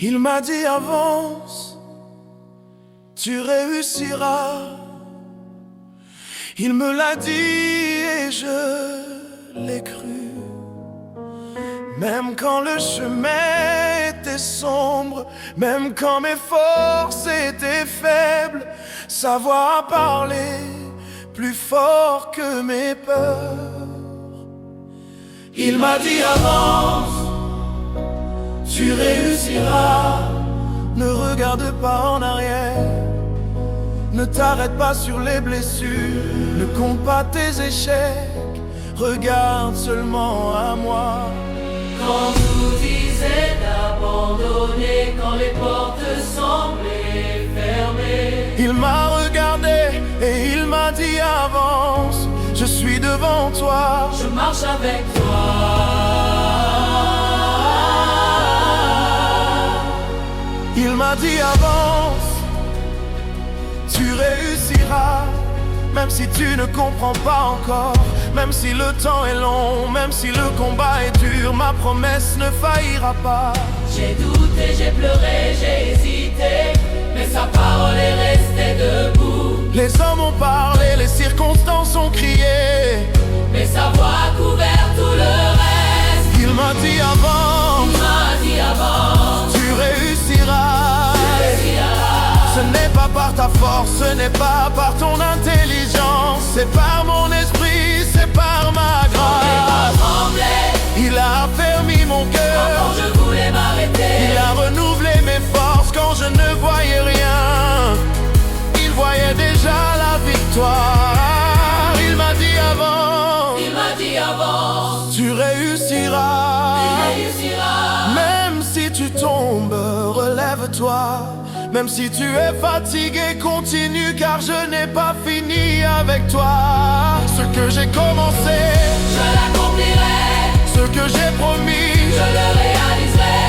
Il m'a dit avance, tu réussiras. Il me l'a dit et je l'ai cru. Même quand le chemin était sombre, même quand mes forces étaient faibles, sa voix a parlé plus fort que mes peurs. Il m'a dit avance, tu réussiras. Ne regarde pas en arrière, ne t'arrête pas sur les blessures, ne compte pas tes échecs, regarde seulement à moi. Quand tout disait d'abandonner, quand les portes semblaient fermées, Il m'a regardé et il m'a dit avance, je suis devant toi, je marche avec toi. Il m'a dit avance, tu réussiras. Même si tu ne comprends pas encore, même si le temps est long, même si le combat est dur, ma promesse ne faillira pas. J'ai douté, j'ai pleuré, j'ai hésité, mais sa parole est restée debout. Les hommes ont parlé, les circonstances ont crié, Mais sa voix a couvert tout le reste. il m'a dit avance, Il m'a dit avant, tu réussiras. Ce n'est pas par ta force, ce n'est pas par ton intelligence, c'est par mon esprit, c'est par ma grâce. Il a affermi mon cœur quand je voulais m'arrêter. Il a renouvelé mes forces quand je ne voyais rien. Il voyait déjà la victoire. Il m'a dit avance, Il m'a dit avant, tu réussiras. tu réussiras. Même si tu tombes, relève-toi. Même si tu es fatigué, continue, car je n'ai pas fini avec toi. Ce que j'ai commencé, Je l'accomplirai, ce que j'ai promis, je le réaliserai.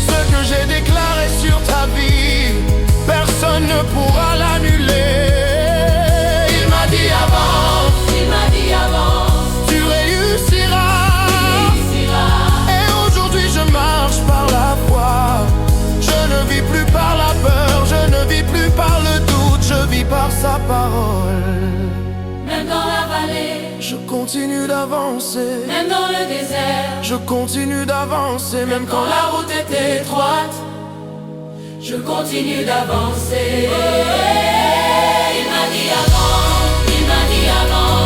ce que j'ai déclaré sur ta vie, personne ne pourra l'annuler. Il m'a dit avance, Il m'a dit avant, tu réussiras. tu réussiras. Et aujourd'hui je marche par la foi. Je ne vis plus par la peur, je ne vis plus par le doute, je vis par sa parole. Même dans la vallée, Je continue d'avancer, même dans le désert, je continue d'avancer, même quand la route est étroite, je continue d'avancer. Il m'a dit avant, il m'a dit avant,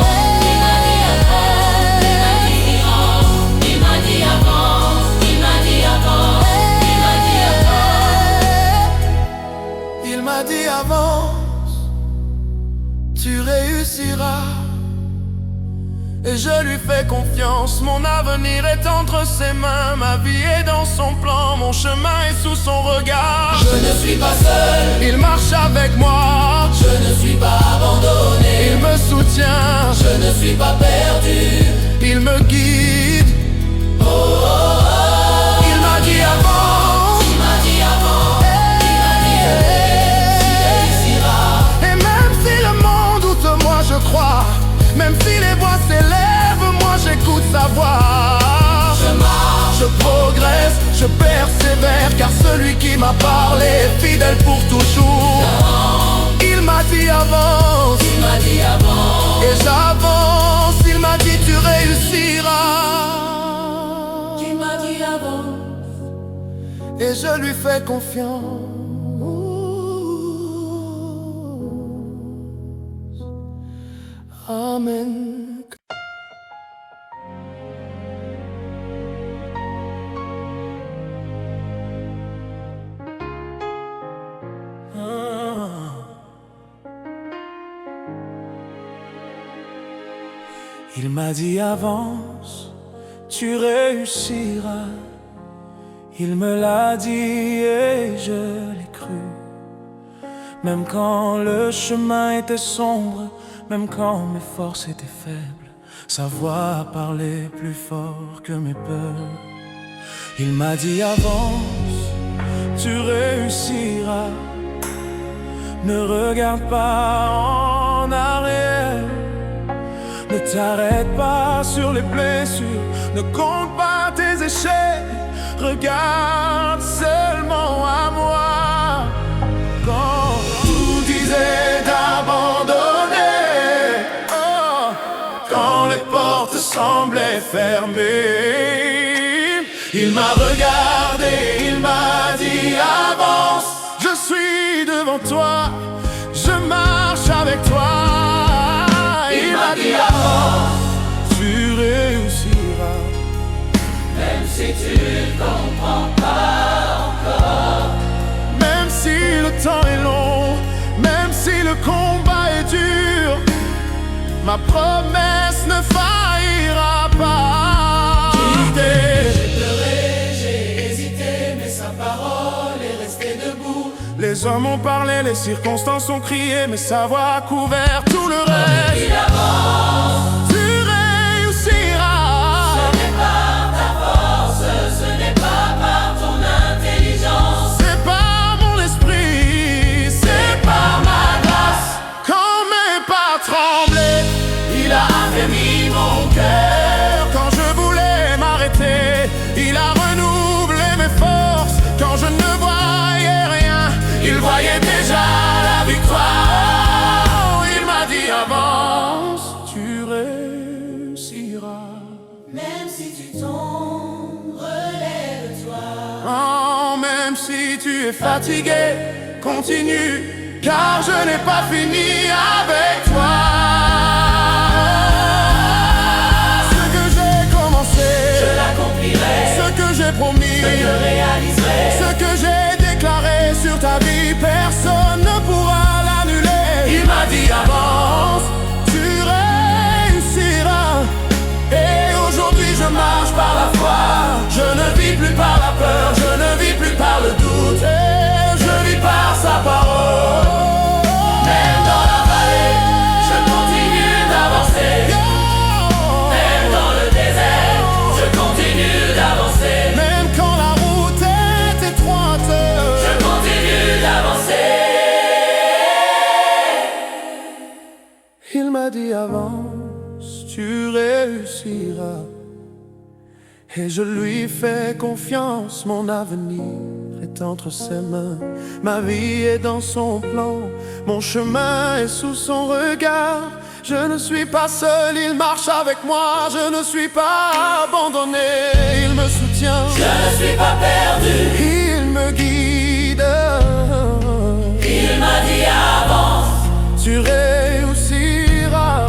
il m'a dit avant, il m'a dit avant, il m'a dit avant, il m'a dit avant, il m'a dit avant. Il m'a dit avance, tu réussiras. Et je lui fais confiance, mon avenir est entre ses mains, ma vie est dans son plan, mon chemin est sous son regard. Je ne suis pas seul, Il marche avec moi, je ne suis pas abandonné, il me soutient, je ne suis pas perdu. il me guide. Il m'a dit avance, Il m'a dit avant, il m'a dit tu réussiras. et même si le monde doute, moi je crois. Même si les voix s'élèvent, moi j'écoute sa voix. Je marche, Je progresse, je persévère, car celui qui m'a parlé est fidèle pour toujours. Il m'a dit avance, il m'a dit avant, et j'avance. Il m'a dit tu réussiras, il m'a dit avant. et je lui fais confiance. Amen. Il m'a dit avance, tu réussiras. Il me l'a dit et je l'ai cru. Même quand le chemin était sombre, même quand mes forces étaient faibles, sa voix a parlé plus fort que mes peurs. Il m'a dit avance, tu réussiras. Ne regarde pas en arrière, ne t'arrête pas sur les blessures, ne compte pas tes échecs, regarde seulement est fermée. Il m'a regardé, il m'a dit avance. Je suis devant toi, je marche avec toi. Il m'a dit avance. Tu réussiras. Même si tu ne comprends pas encore. Même si le temps est long, même si le combat est dur, ma promesse ne faillira pas. J'ai pleuré, j'ai hésité, mais sa parole est restée debout. Les hommes ont parlé, les circonstances ont crié, mais sa voix a couvert tout le reste. Il avance. Tu réussiras. Ce n'est pas ta force, ce n'est pas par ton intelligence. C'est par mon esprit, c'est par ma grâce. Quand mes pas tremblaient, il a affermi mon cœur. Quand je voulais m'arrêter, il a renouvelé mes forces. Quand je ne voyais rien, il voyait déjà la victoire. Il m'a dit avance, tu réussiras. Même si tu tombes, relève-toi. Oh, même si tu es fatigué, continue, car je n'ai pas fini avec toi. Ce que j'ai commencé, Je l'accomplirai, ce que j'ai promis, je le réaliserai. ce que j'ai déclaré sur ta vie, personne ne pourra l'annuler. Il m'a dit avance, tu réussiras. Et aujourd'hui je marche par la foi. Je ne vis plus par la peur, je ne vis plus par le doute. Et je vis par sa parole. Même dans la vallée, je continue d'avancer. Même dans le désert, je continue d'avancer. Même quand la route est étroite, Je continue d'avancer. il m'a dit avance, tu réussiras. Et je lui fais confiance, mon avenir est entre ses mains. Ma vie est dans son plan, mon chemin est sous son regard. Je ne suis pas seul, il marche avec moi. Je ne suis pas abandonné, il me soutient. Je ne suis pas perdu. Il me guide. Il m'a dit avance. Tu réussiras.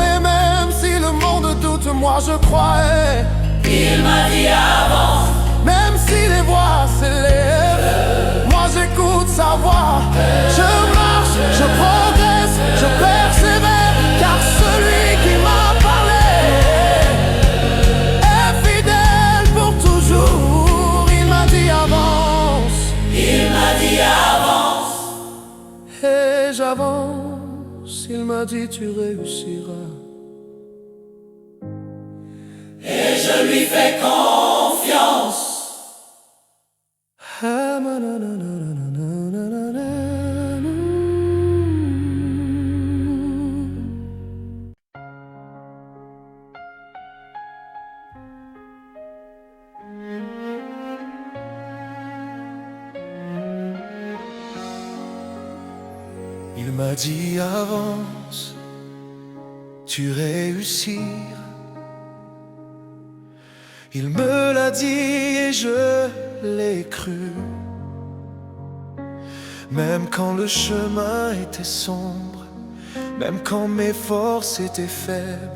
Et même si le monde doute, moi je crois. Il m'a dit avance. Même si les voix s'élèvent, moi j'écoute sa voix. Je marche, je progresse, je persévère, car celui qui m'a parlé est fidèle pour toujours. Il m'a dit avance, Il m'a dit avance. et j'avance. Il m'a dit tu réussiras. Et je lui fais confiance. Ah, manananananananana. Il m'a dit avance, tu réussiras. Il me l'a dit et je l'ai cru. Même quand le chemin était sombre, même quand mes forces étaient faibles,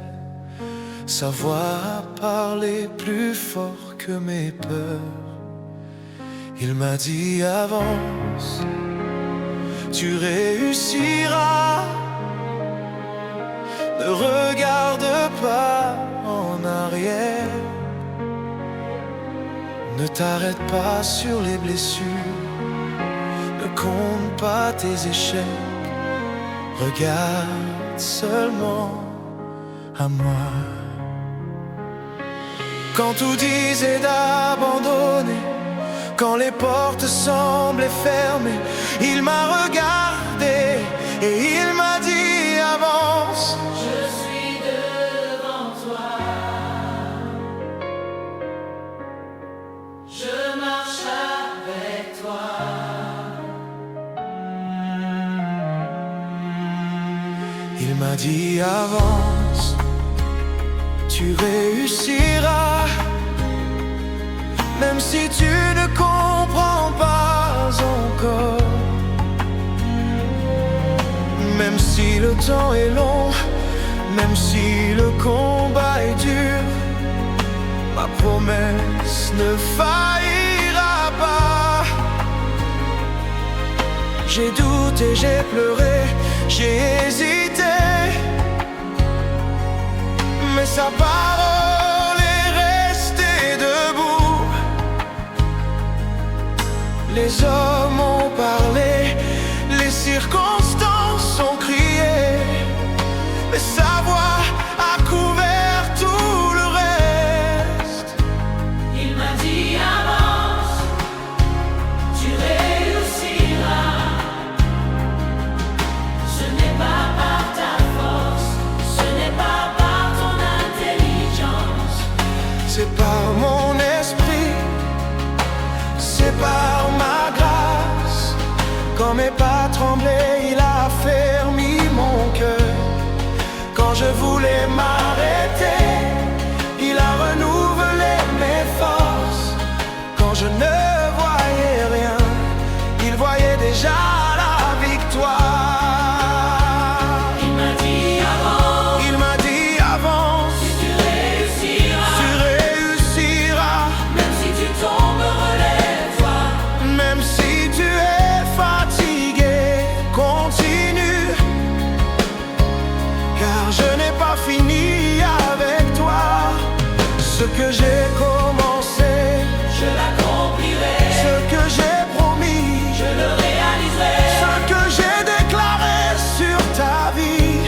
sa voix a parlé plus fort que mes peurs. Il m'a dit avance, tu réussiras. Ne regarde pas en arrière. Ne t'arrête pas sur les blessures. Ne compte pas tes échecs. Regarde seulement à moi. Quand tout disait d'abandonner, quand les portes semblaient fermées, il m'a regardé et il m'a dit avance. Je suis devant toi. Je marche avec toi. Il m'a dit avance, tu réussiras. Même si tu ne comprends pas encore, même si le temps est long, même si le combat est dur, ma promesse ne faillira pas. J'ai douté, j'ai pleuré, j'ai hésité, mais sa parole est restée debout. Les hommes ont parlé, les circonstances ont crié, mais sa voix a couvert tout le reste. Il m'a dit avance, tu réussiras. Ce n'est pas par ta force, ce n'est pas par ton intelligence. C'est par mon esprit, c'est par ma grâce. Quand mes pas tremblaient, il a affermi mon cœur. Quand je voulais m'arrêter, il a renouvelé mes forces. Quand je ne voyais rien, il voyait déjà la victoire. Il m'a dit avance, Il m'a dit avance, tu réussiras. tu réussiras. Même si tu tombes, relève-toi. Même si tu es fatigué, continue, car je n'ai pas fini avec toi. Ce que j'ai commencé, Je l'accomplirai, ce que j'ai promis, je le réaliserai. ce que j'ai déclaré sur ta vie,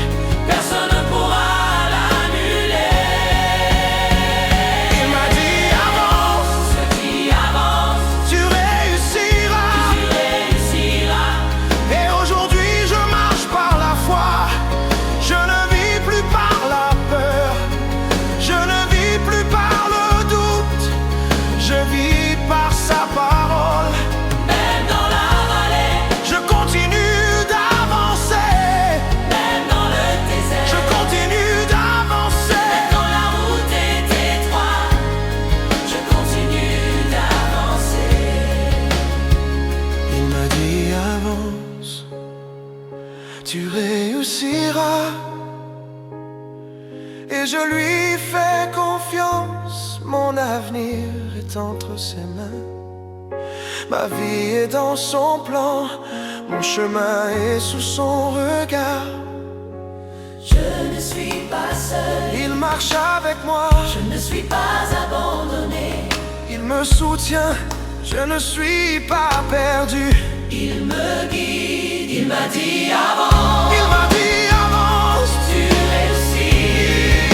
Personne ne pourra l'annuler. il m'a dit avance, Ce qui avance, tu réussiras. tu réussiras. Et aujourd'hui je marche par la foi, je ne vis plus par la peur, je ne vis plus par le doute, je vis par sa parole. Même dans la vallée, Je continue d'avancer, même dans le désert, je continue d'avancer. quand la route est étroite, je continue d'avancer. Il m'a dit avance, tu réussiras. Et je lui fais confiance, mon avenir est entre ses mains. Ma vie est dans son plan, mon chemin est sous son regard. Je ne suis pas seul, Il marche avec moi, je ne suis pas abandonné. il me soutient, je ne suis pas perdu. Il me guide, il m'a dit avance, Il m'a dit avance, tu réussis.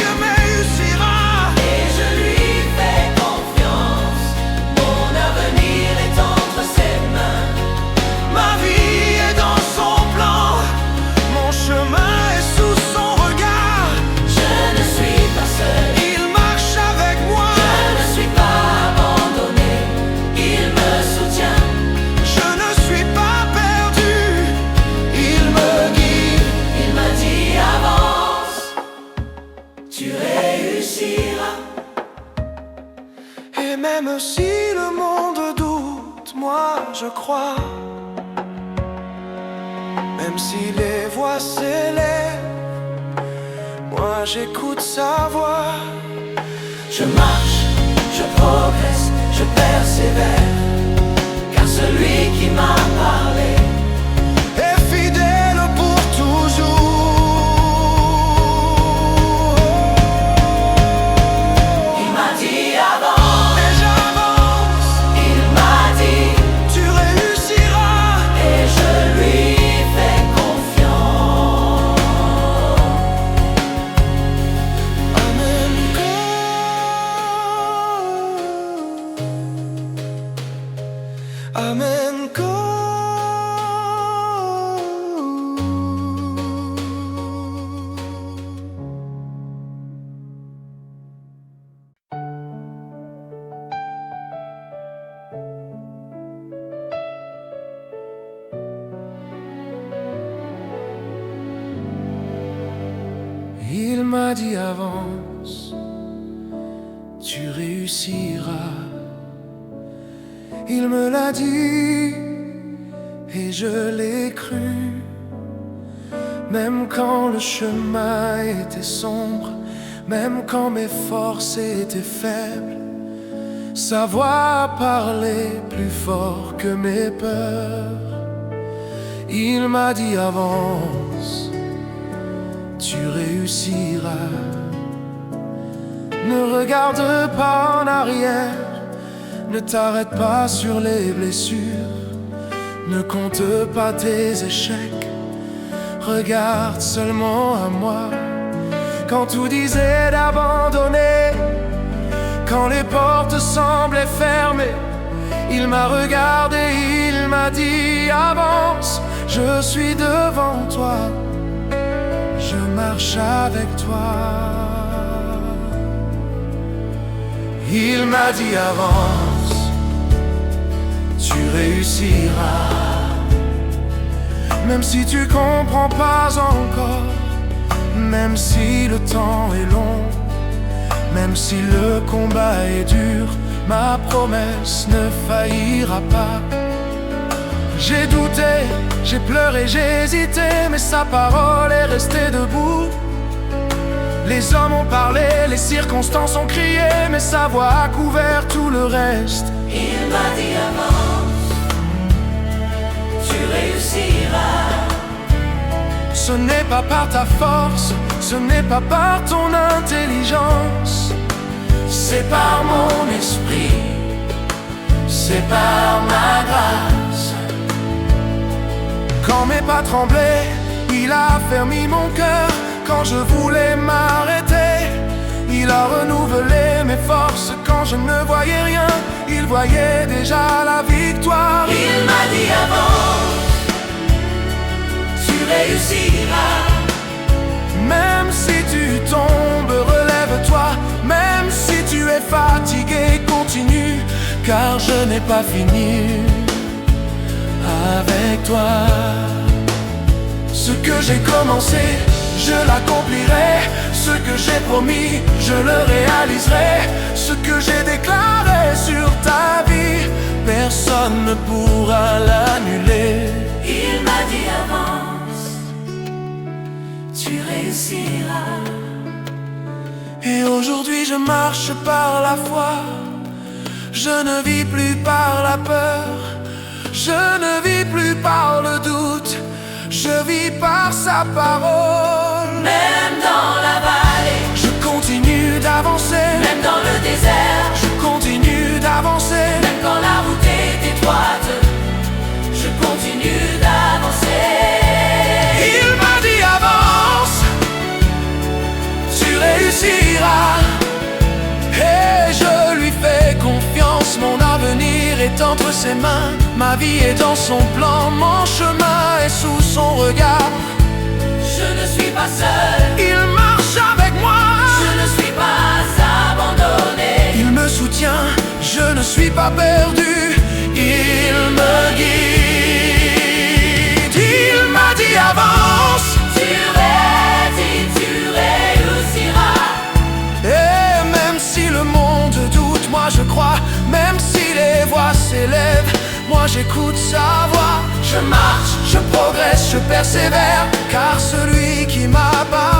il réussira. Et je lui fais confiance, mon avenir est entre ses mains. Ma vie est dans son plan, mon chemin est sous son regard. Je ne suis pas seul, Il marche avec moi, je ne suis pas abandonné. Il me soutient, je ne suis pas perdu. Il me guide, il m'a dit avance, tu réussiras. et même si le monde doute, moi je crois. Même si les voix s'élèvent, moi j'écoute sa voix. Je marche, je progresse, je persévère, car celui qui m'a parlé Et fidèle pour toujours. il m'a dit avance, Et j'avance, il m'a dit, tu réussiras. et je lui fais confiance. Amen. Amen. Il m'a dit avance, tu réussiras. Il me l'a dit et je l'ai cru. Même quand le chemin était sombre, même quand mes forces étaient faibles, sa voix parlait plus fort que mes peurs. Il m'a dit avance, tu réussiras. Ne regarde pas en arrière, ne t'arrête pas sur les blessures, ne compte pas tes échecs, regarde seulement à moi. Quand tout disait d'abandonner, quand les portes semblaient fermées, il m'a regardé, il m'a dit avance, je suis devant toi, je marche avec toi. Il m'a dit avance, tu réussiras. Même si tu comprends pas encore, même si le temps est long, même si le combat est dur, ma promesse ne faillira pas. J'ai douté, j'ai pleuré, j'ai hésité, mais sa parole est restée debout. Les hommes ont parlé, les circonstances ont crié, mais sa voix a couvert tout le reste. Il m'a dit avance, tu réussiras. Ce n'est pas par ta force, ce n'est pas par ton intelligence, c'est par mon esprit, c'est par ma grâce. Quand mes pas tremblaient, il a affermi mon cœur. Quand je voulais m'arrêter, il a renouvelé mes forces. Quand je ne voyais rien, il voyait déjà la victoire. Il m'a dit avance, tu réussiras. Même si tu tombes, relève-toi. Même si tu es fatigué, continue, car je n'ai pas fini avec toi. Ce que j'ai commencé, je l'accomplirai. Ce que j'ai promis, je le réaliserai. Ce que j'ai déclaré sur ta vie, personne ne pourra l'annuler. Il m'a dit avance, tu réussiras. Et aujourd'hui je marche par la foi. Je ne vis plus par la peur, je ne vis plus par le doute, je vis par sa parole. Même dans la vallée, je continue d'avancer. même dans le désert, je continue d'avancer. même quand la route est étroite, je continue d'avancer. Il m'a dit avance, tu réussiras. Et je lui fais confiance, mon avenir est entre ses mains. Ma vie est dans son plan, mon chemin est sous son regard. Je ne suis pas seul, Il marche avec moi, je ne suis pas abandonné. il me soutient, je ne suis pas perdu. Il me guide, il m'a dit avance, Tu réussiras. et même si le monde doute, moi je crois. Même si les voix s'élèvent, moi j'écoute sa voix. Je marche, je progresse, je persévère, car celui qui m'a parlé